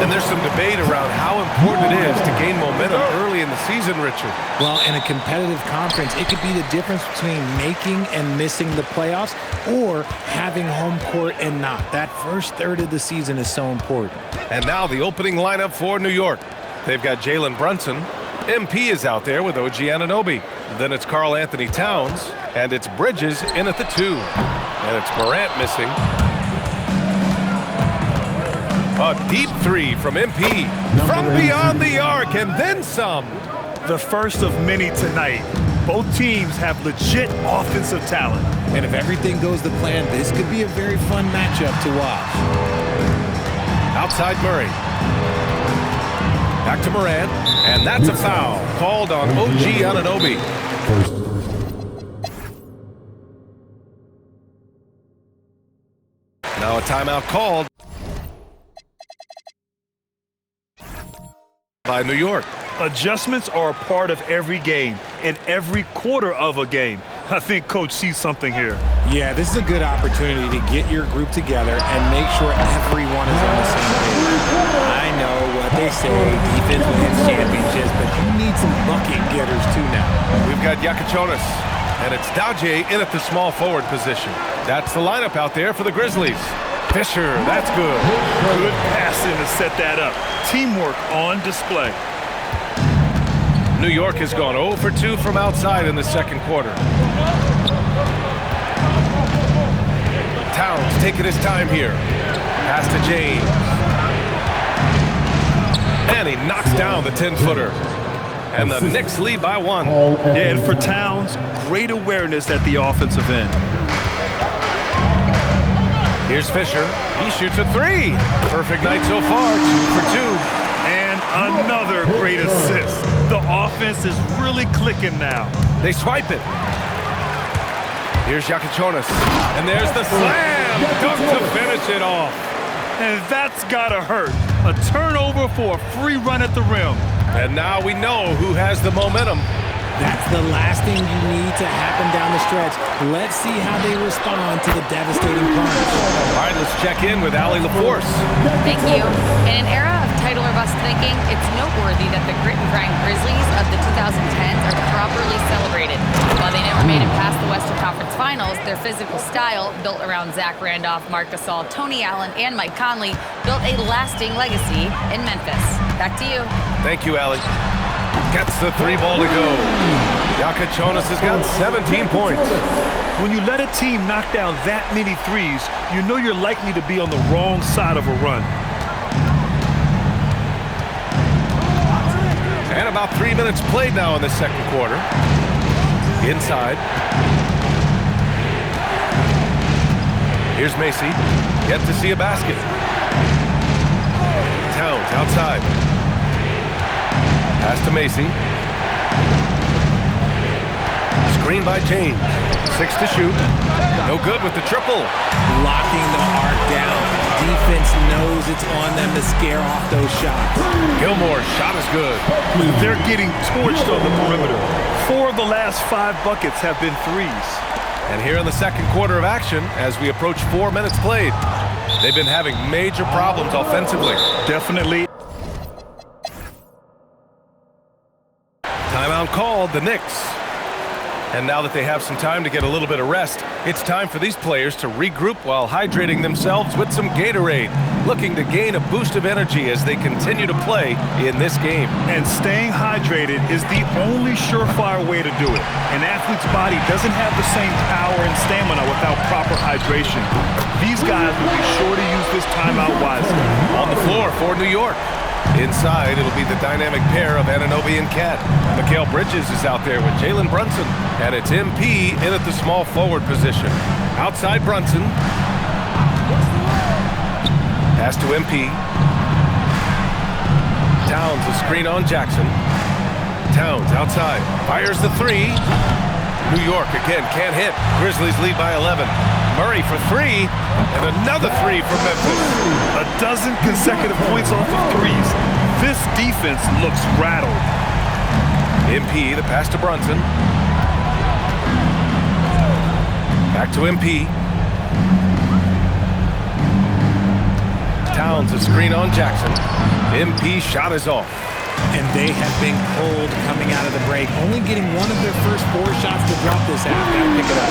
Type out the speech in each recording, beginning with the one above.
And there's some debate around how important it is to gain momentum early in the season, Richard. Well, in a competitive conference, it could be the difference between making and missing the playoffs or having home court and not. That first third of the season is so important. And now the opening lineup for New York. They've got Jalen Brunson. MP is out there with OG Anunoby. Then it's Karl Anthony Towns. And it's Bridges in at the 2. And it's Morant missing. A deep 3 from MP. From beyond the arc and then some. The first of many tonight. Both teams have legit offensive talent. And if everything goes to plan, this could be a very fun matchup to watch. Outside Murray. Back to Morant. And that's a foul called on OG Anunoby. Now a timeout called by New York. Adjustments are a part of every game and every quarter of a game. I think Coach sees something here. Yeah, this is a good opportunity to get your group together and make sure everyone is on the same page. I know what they say, defense wins championships, but you need some bucket getters too now. We've got Yakichonis, and it's Daje in at the small forward position. That's the lineup out there for the Grizzlies. Fisher, that's good. Good passing to set that up. Teamwork on display. New York has gone 0 for 2 from outside in the second quarter. Towns taking his time here. Pass to James. And he knocks down the 10-footer. And the Knicks lead by 1. Yeah, and for Towns, great awareness at the offensive end. Here's Fisher. He shoots a 3. Perfect night so far, 2 for 2. And another great assist. The offense is really clicking now. They swipe it. Here's Yakichonis. And there's the slam dunk to finish it off. And that's gotta hurt. A turnover for a free run at the rim. And now we know who has the momentum. That's the last thing you need to happen down the stretch. Let's see how they respond to the devastating punch. All right, let's check in with Allie LaForce. Thank you. In an era of title or bust thinking, it's noteworthy that the grit and grind Grizzlies of the 2010s are properly celebrated. While they never made it past the Western Conference Finals, their physical style, built around Zach Randolph, Marc Gasol, Tony Allen, and Mike Conley, built a lasting legacy in Memphis. Back to you. Thank you, Allie. Gets the 3-ball to go. Yakichonis has got 17 points. When you let a team knock down that many threes, you know you're likely to be on the wrong side of a run. And about 3 minutes played now in the second quarter. Inside. Here's Macy. Yet to see a basket. Towns outside. Pass to Macy. Screen by James. 6 to shoot. No good with the triple. Locking the arc down. Defense knows it's on them to scare off those shots. Gilmore's shot is good. They're getting torched on the perimeter. 4 of the last 5 buckets have been threes. And here in the second quarter of action, as we approach 4 minutes played, they've been having major problems offensively. Definitely. Timeout called, the Knicks. And now that they have some time to get a little bit of rest, it's time for these players to regroup while hydrating themselves with some Gatorade, looking to gain a boost of energy as they continue to play in this game. And staying hydrated is the only surefire way to do it. An athlete's body doesn't have the same power and stamina without proper hydration. These guys will be sure to use this timeout wisely. On the floor for New York. Inside, it'll be the dynamic pair of Anunoby and Cat. Mikal Bridges is out there with Jalen Brunson. And it's MP in at the small forward position. Outside Brunson. Pass to MP. Towns a screen on Jackson. Towns outside. Fires the 3. New York again can't hit. Grizzlies lead by 11. Murray for 3. And another 3 from Memphis. A dozen consecutive points off of threes. This defense looks rattled. MP, the pass to Brunson. Back to MP. Towns a screen on Jackson. MP shot is off. And they have been cold coming out of the break, only getting one of their first 4 shots to drop this half. Gotta pick it up.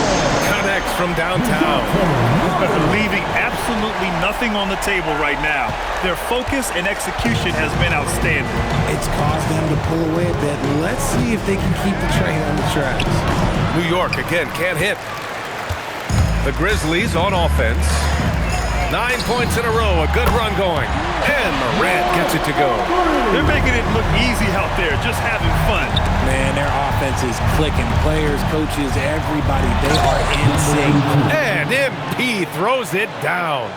Connects from downtown. Leaving absolutely nothing on the table right now. Their focus and execution has been outstanding. It's caused them to pull away a bit. Let's see if they can keep the train on the tracks. New York again can't hit. The Grizzlies on offense. 9 points in a row, a good run going. And Morant gets it to go. They're making it look easy out there, just having fun. Man, their offense is clicking. Players, coaches, everybody, they are in sync. And MP throws it down.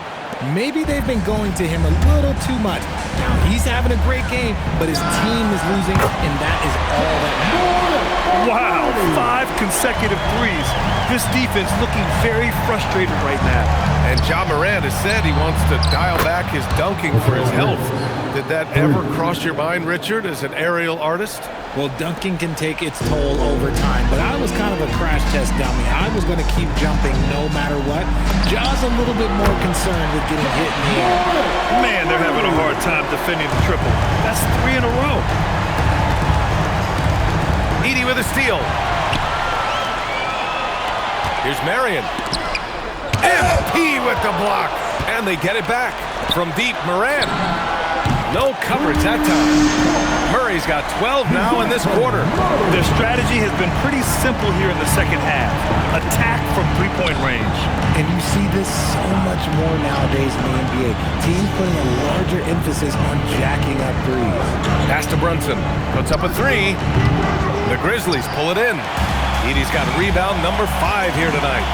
Maybe they've been going to him a little too much. Now, he's having a great game, but his team is losing, and that is all that matters. Wow, 5 consecutive threes. This defense looking very frustrated right now. And Ja Morant has said he wants to dial back his dunking for his health. Did that ever cross your mind, Richard, as an aerial artist? Well, dunking can take its toll over time, but I was kind of a crash test dummy. I was going to keep jumping no matter what. Ja's a little bit more concerned with getting hit in the air. Man, they're having a hard time defending the triple. That's 3 in a row. Edey with a steal. Here's Marion. MP with the block. And they get it back. From deep, Morant. No coverage that time. Murray's got 12 now in this quarter. Their strategy has been pretty simple here in the second half. Attack from 3-point range. And you see this so much more nowadays in the NBA. Teams putting a larger emphasis on jacking up threes. Pass to Brunson. Puts up a 3. The Grizzlies pull it in. Edey's got rebound number 5 here tonight.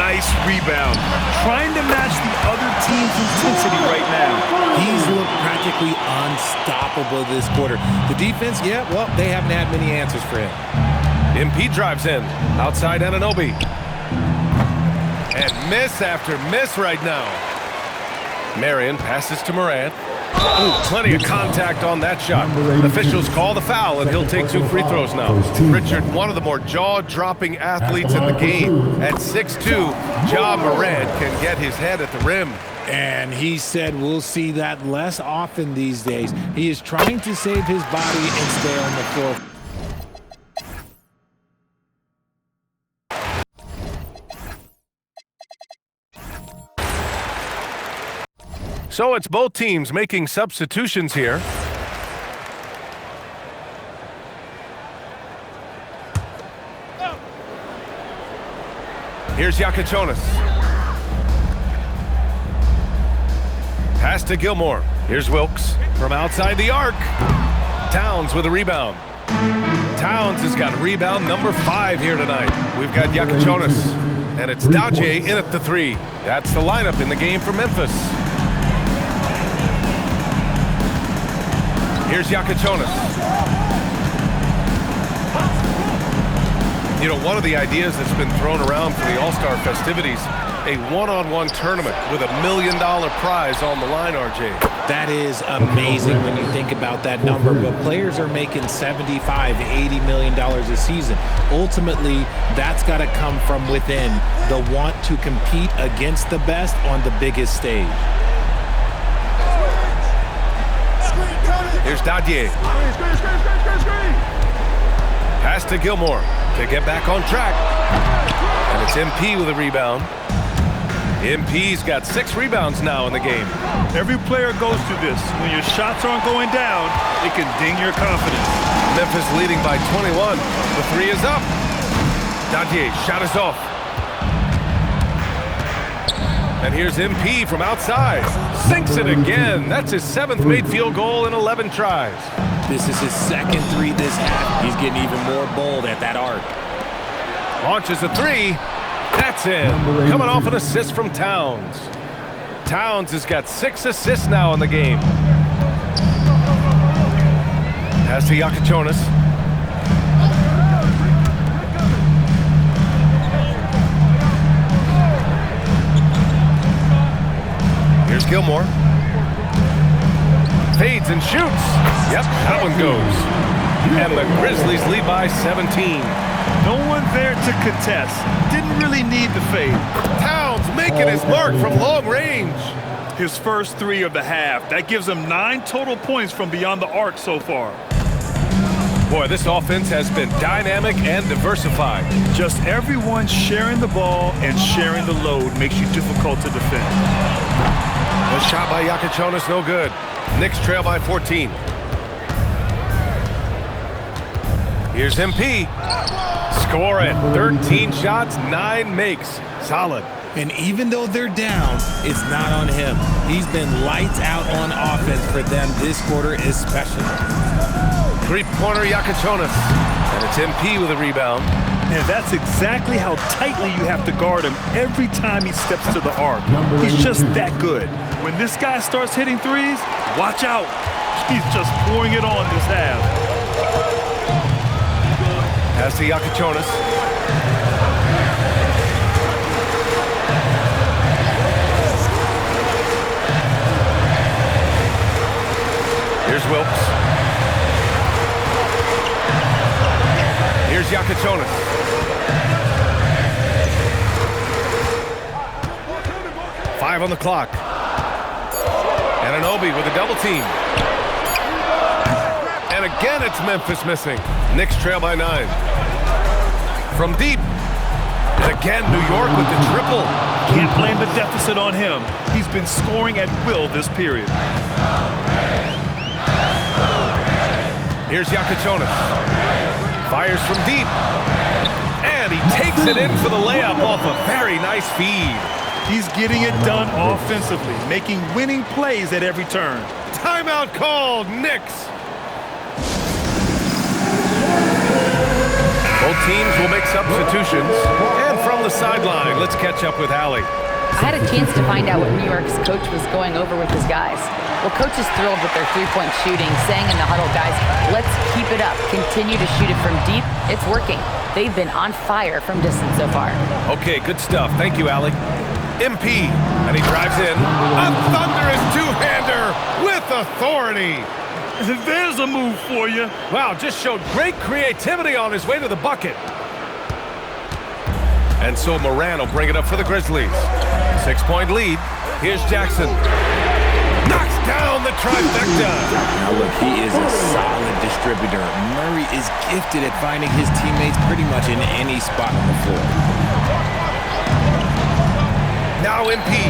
Nice rebound. Trying to match the other team's intensity right now. He's looked practically unstoppable this quarter. The defense, yeah, well, they haven't had many answers for him. MP drives in. Outside Anunoby. And miss after miss right now. Marion passes to Morant. Ooh, plenty of contact on that shot. Officials call the foul, and he'll take 2 free throws now. Richard, one of the more jaw-dropping athletes in the game. At 6'2", Ja Morant can get his head at the rim. And he said we'll see that less often these days. He is trying to save his body and stay on the floor. So it's both teams making substitutions here. Here's Jakučionis. Pass to Gilmore. Here's Wilkes from outside the arc. Towns with a rebound. Towns has got rebound number 5 here tonight. We've got Jakučionis. And it's Daje in at the 3. That's the lineup in the game for Memphis. Here's Jakučionis. You know, one of the ideas that's been thrown around for the All-Star festivities, a one-on-one tournament with $1 million prize on the line, RJ. That is amazing when you think about that number, but players are making $75, $80 million a season. Ultimately, that's got to come from within, the want to compete against the best on the biggest stage. Here's Daje. Pass to Gilmore to get back on track. And it's MP with a rebound. MP's got 6 rebounds now in the game. Every player goes through this. When your shots aren't going down, it can ding your confidence. Memphis leading by 21. The 3 is up. Daje, shot is off. And here's MP from outside. Sinks it again. That's his 7th made field goal in 11 tries. This is his 2nd 3 this half. He's getting even more bold at that arc. Launches a 3. That's in. Coming off an assist from Towns. Towns has got 6 assists now in the game. Pass to Jakučionis. Here's Gilmore. Fades and shoots. Yep, that one goes. And the Grizzlies lead by 17. No one there to contest. Didn't really need the fade. Towns making his mark from long range. His first 3 of the half. That gives him 9 total points from beyond the arc so far. Boy, this offense has been dynamic and diversified. Just everyone sharing the ball and sharing the load makes you difficult to defend. A shot by Iaquinconis, no good. Knicks trail by 14. Here's MP. Score it. 13 shots, 9 makes. Solid. And even though they're down, it's not on him. He's been lights out on offense for them this quarter especially. Three-pointer Iaquinconis. And it's MP with a rebound. And that's exactly how tightly you have to guard him every time he steps to the arc. He's just that good. When this guy starts hitting threes, watch out. He's just pouring it on this half. Pass to Iaquinconis. Here's Wilkes. Here's Iaquinconis. Five on the clock. Anunoby with a double team. And again, it's Memphis missing. Knicks trail by 9. From deep. And again, New York with the triple. Can't blame the deficit on him. He's been scoring at will this period. Here's Iaquinconis. Fires from deep. And he takes it in for the layup off a very nice feed. He's getting it done offensively, making winning plays at every turn. Timeout called, Knicks. Both teams will make substitutions. And from the sideline, let's catch up with Allie. I had a chance to find out what New York's coach was going over with his guys. Well, coach is thrilled with their three-point shooting, saying in the huddle, guys, let's keep it up. Continue to shoot it from deep. It's working. They've been on fire from distance so far. Okay, good stuff. Thank you, Allie. MP, and he drives in. A thunderous two-hander with authority. There's a move for you. Wow, just showed great creativity on his way to the bucket. And so Moran will bring it up for the Grizzlies. 6-point lead. Here's Jackson. Knocks down the trifecta. Now look, he is a solid distributor. Murray is gifted at finding his teammates pretty much in any spot on the floor. Now MP.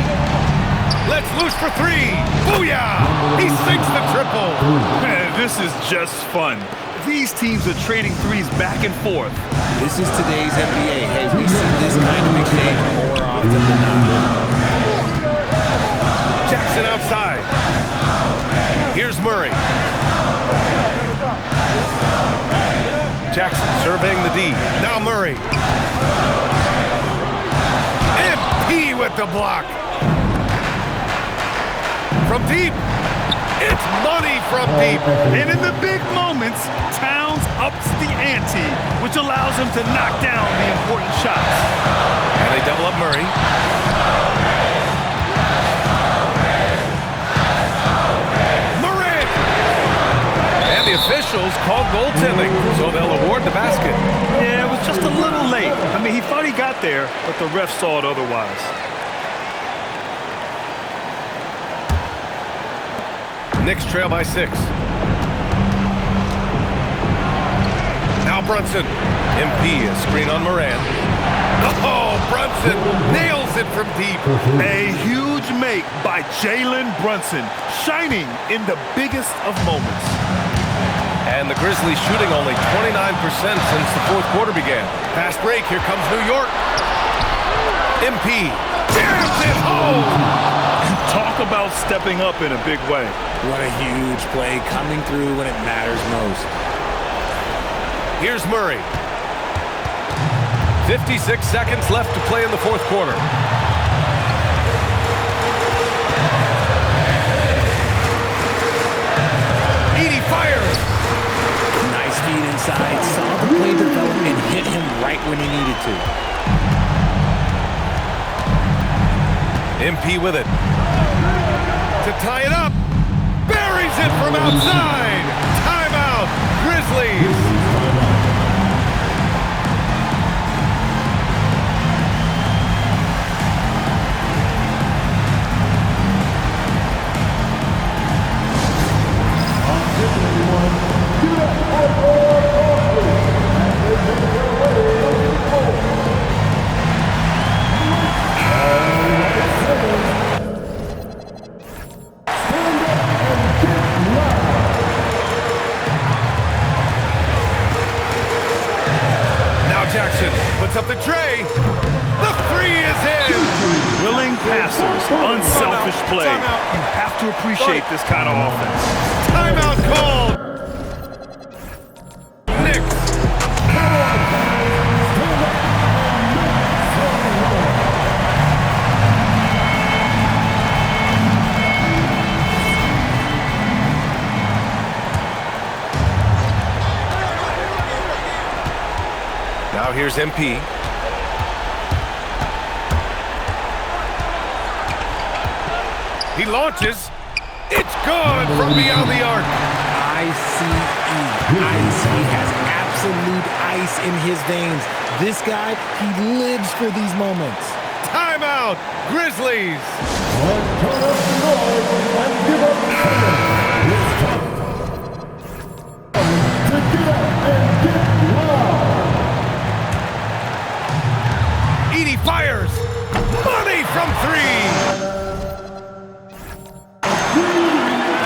Let's loose for 3. Booyah! He sinks the triple. Man, this is just fun. These teams are trading threes back and forth. This is today's NBA. Hey, we see this kind of exchange more often than not. Jackson outside. Here's Murray. Jackson surveying the D. Now Murray. MP with the block. From deep. It's money from deep. And in the big moments, Towns ups the ante, which allows him to knock down the important shots. And they double up Murray. Moran! And the officials call goaltending, so they'll award the basket. Yeah, it was just a little late. I mean, he thought he got there, but the ref saw it otherwise. Knicks trail by 6. Now Brunson. MP, a screen on Moran. Oh, Brunson nails it from deep. A huge make by Jalen Brunson, shining in the biggest of moments. And the Grizzlies shooting only 29% since the fourth quarter began. Fast break, here comes New York. MP jams it home. Talk about stepping up in a big way. What a huge play coming through when it matters most. Here's Murray. 56 seconds left to play in the fourth quarter. Edey fires. Nice feed inside. Saw the play develop and hit him right when he needed to. MP with it. To tie it up. Buries it from outside. Timeout. Grizzlies. The three is in. Willing passers, unselfish play. You have to appreciate this kind of offense. Timeout called. Knicks. Now here's MP. He launches. It's gone from beyond the arc. ICE. Ice. He has absolute ice in his veins. This guy, he lives for these moments. Timeout, Grizzlies. Edey fires. Money from three.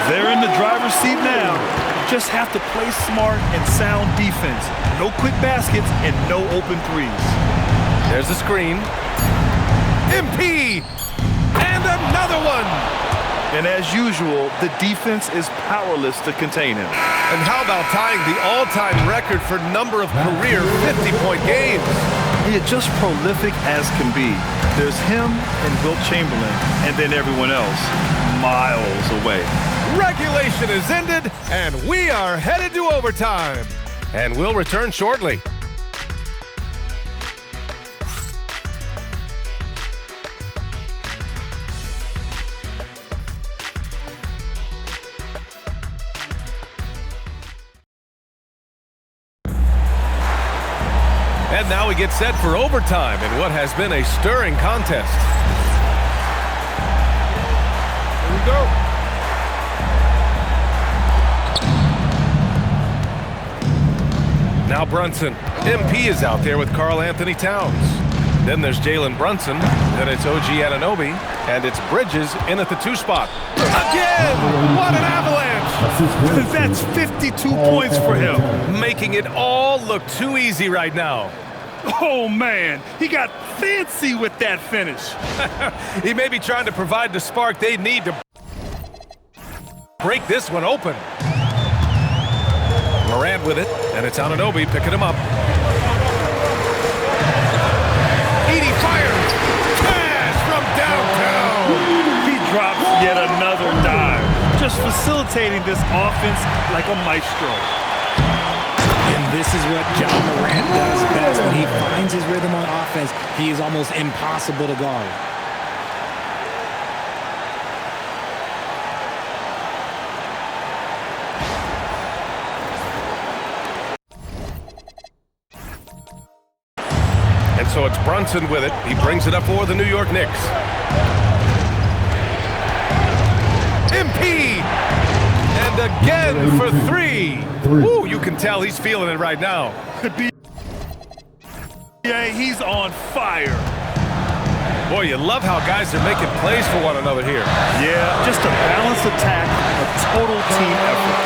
They're in the driver's seat now. Just have to play smart and sound defense. No quick baskets and no open threes. There's a screen. MP! And another one! And as usual, the defense is powerless to contain him. And how about tying the all-time record for number of career 50-point games? Yeah, just prolific as can be. There's him and Wilt Chamberlain, and then everyone else miles away. Regulation is ended, and we are headed to overtime. And we'll return shortly. And now we get set for overtime in what has been a stirring contest. Here we go. Now Brunson. MP is out there with Karl Anthony Towns. Then there's Jalen Brunson. Then it's OG Anunoby. And it's Bridges in at the 2 spot. Again! What an avalanche! That's 52 points for him. Making it all look too easy right now. Oh, man. He got fancy with that finish. He may be trying to provide the spark they need to break this one open. Morant with it, and it's Anunoby picking him up. Edey fires! Pass from downtown! He drops yet another dime. Just facilitating this offense like a maestro. And this is what John Morant does best. When he finds his rhythm on offense, he is almost impossible to guard. And so it's Brunson with it. He brings it up for the New York Knicks. MP! And again for three. Ooh, you can tell he's feeling it right now. Yeah, he's on fire. Boy, you love how guys are making plays for one another here. Yeah, just a balanced attack, a total team effort.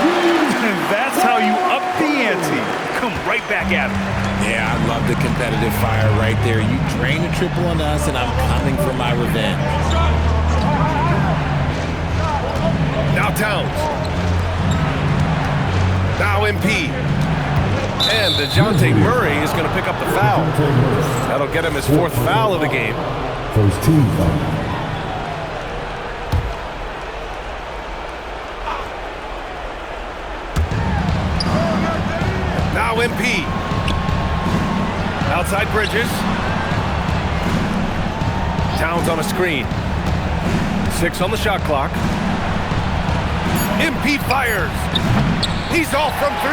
And that's how you up the ante. Come right back at him. Yeah, I love the competitive fire right there. You drain a triple on us, and I'm coming for my revenge. Now Towns. Now MP. And DeJounte Murray is going to pick up the foul. That'll get him his 4th foul of the game. First team foul. Now MP. Outside Bridges. Towns on a screen. 6 on the shot clock. MP fires. He's off from 3.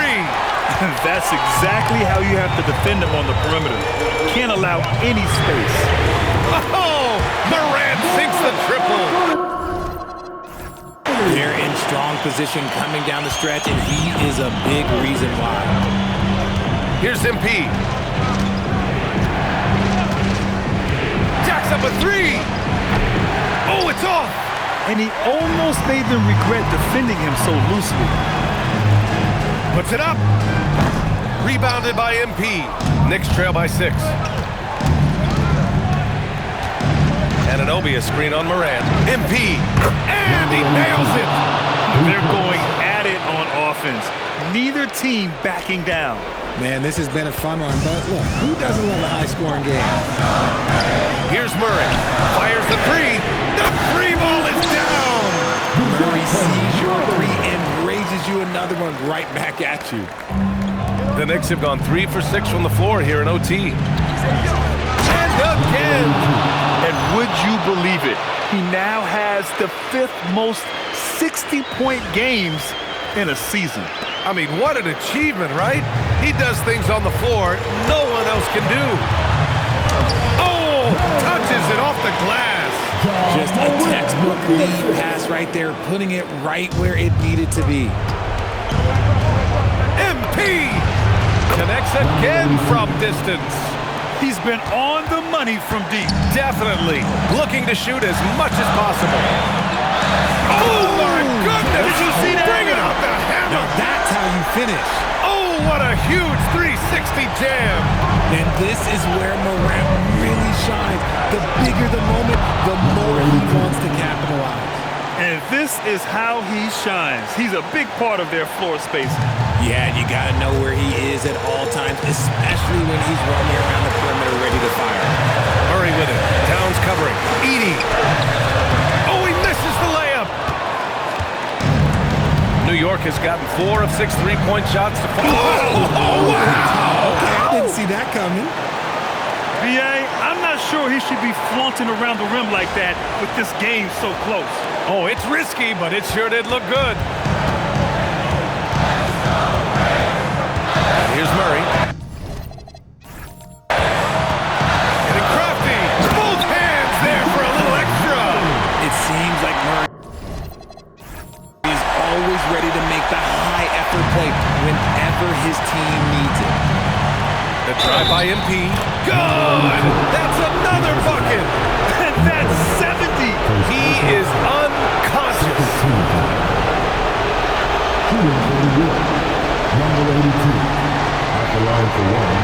That's exactly how you have to defend him on the perimeter. Can't allow any space. Oh! Morant sinks the triple. They're in strong position coming down the stretch, and he is a big reason why. Here's MP. Jacks up a 3. Oh, it's off. And he almost made them regret defending him so loosely. Puts it up. Rebounded by MP. Knicks trail by 6. Anunoby, a screen on Morant. MP, and he nails it. They're going at it on offense. Neither team backing down. Man, this has been a fun one, but look, who doesn't love a high-scoring game? Here's Murray. Fires the three. The three ball is down. Murray sees your three and raises you another one right back at you. The Knicks have gone 3 for 6 from the floor here in OT. And again. And would you believe it? He now has the 5th most 60-point games in a season. I mean, what an achievement, right? He does things on the floor no one else can do. Oh, touches it off the glass. Just a textbook lead pass right there, putting it right where it needed to be. MP connects again from distance. He's been on the money from deep. Definitely looking to shoot as much as possible. Oh, my goodness. Did you see that? Bringing out the hammer. Now that's how you finish. Oh, what a huge 360 jam. And this is where Morant really shines. The bigger the moment, the more he wants to capitalize. And this is how he shines. He's a big part of their floor space. Yeah, you got to know where he is at all times, especially when he's running around the perimeter ready to fire. Murray with it. Towns covering. Edey. Oh, he misses the layup. New York has gotten 4 of 6 three-point shots to fall. Oh, wow. Okay, I didn't see that coming. B.A., I'm not sure he should be flaunting around the rim like that with this game so close. Oh, it's risky, but it sure did look good. Here's Murray. Getting crafty. Both hands there for a little extra. It seems like Murray is always ready to make the high-effort play whenever his team needs it. The drive by MP. Good! That's another bucket! And that's 70! He is unconscious. Number 82. At the line for one.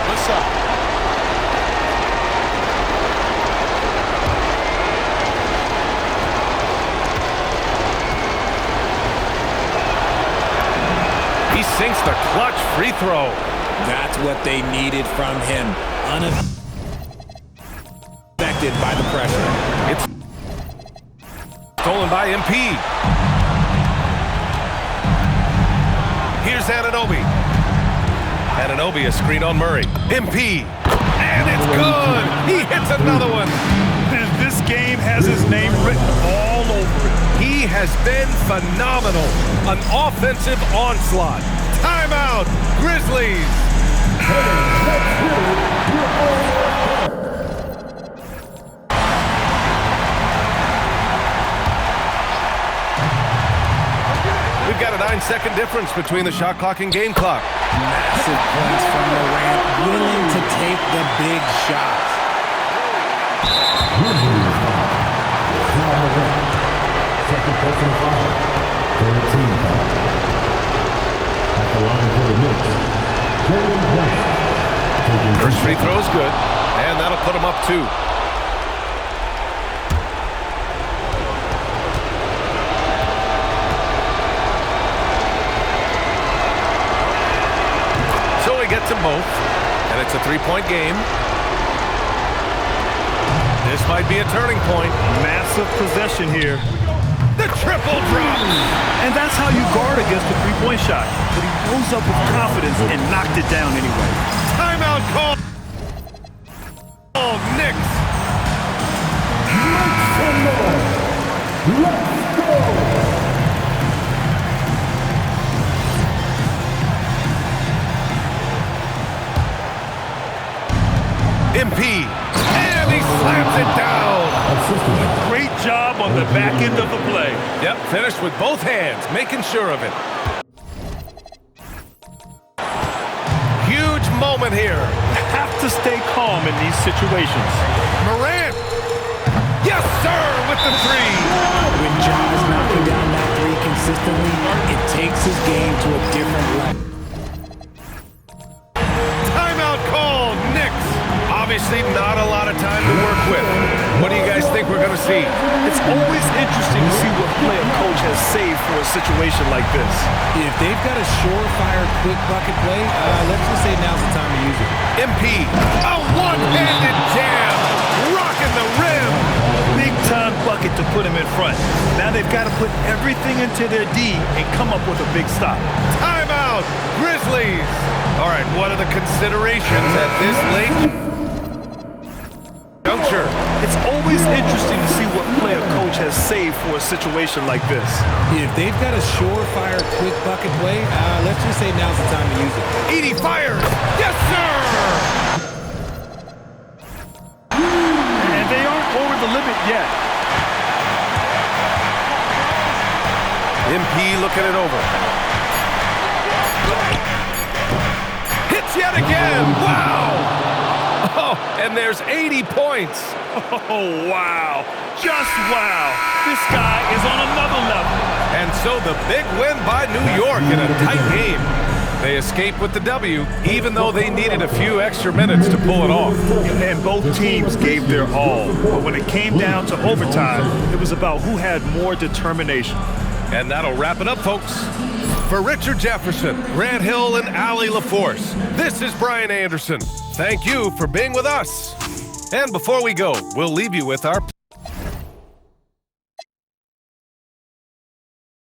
What's up? He sinks the clutch free throw. That's what they needed from him. Unaffected by the pressure. It's stolen by MP. Here's Anunoby. Anunoby, a screen on Murray. MP. And it's good. He hits another one. And this game has his name written all over it. He has been phenomenal. An offensive onslaught. Timeout, Grizzlies. We've got a 9-second difference between the shot clock and game clock. Massive points from Morant, willing to take the big shots. Second personal foul. 13 foul. At the line for the Knicks. Jalen Brunson. First free throw is good, and that'll put him up 2. So he gets them both, and it's a 3-point game. This might be a turning point. Massive possession here. The triple drop. And that's how you guard against a three-point shot. But he rose up with confidence and knocked it down anyway. Timeout call. Oh, Knicks. Let's go! MP. And he slams it down. Great job on the back end of the play. Yep, finished with both hands, making sure of it. Huge moment here. Have to stay calm in these situations. Morant. Yes, sir, with the 3. When Ja's knocking down that three consistently, it takes his game to a different level. Obviously not a lot of time to work with. What do you guys think we're going to see? It's always interesting to see what play a coach has saved for a situation like this. If they've got a surefire quick bucket play, let's just say now's the time to use it. MP, a one-handed jam, rocking the rim. Big time bucket to put him in front. Now they've got to put everything into their D and come up with a big stop. Timeout, Grizzlies. All right, what are the considerations at this late juncture? It's always interesting to see what play a coach has saved for a situation like this. If they've got a surefire quick bucket play, let's just say now's the time to use it. Edie fires. Yes, sir. And they aren't over the limit yet. MP looking it over. Hits yet again. Wow. Oh, and there's 80 points. Oh, wow. Just wow. This guy is on another level. And so the big win by New York in a tight game. They escape with the W, even though they needed a few extra minutes to pull it off. And both teams gave their all. But when it came down to overtime, it was about who had more determination. And that'll wrap it up, folks. For Richard Jefferson, Grant Hill, and Allie LaForce, this is Brian Anderson. Thank you for being with us. And before we go, we'll leave you with our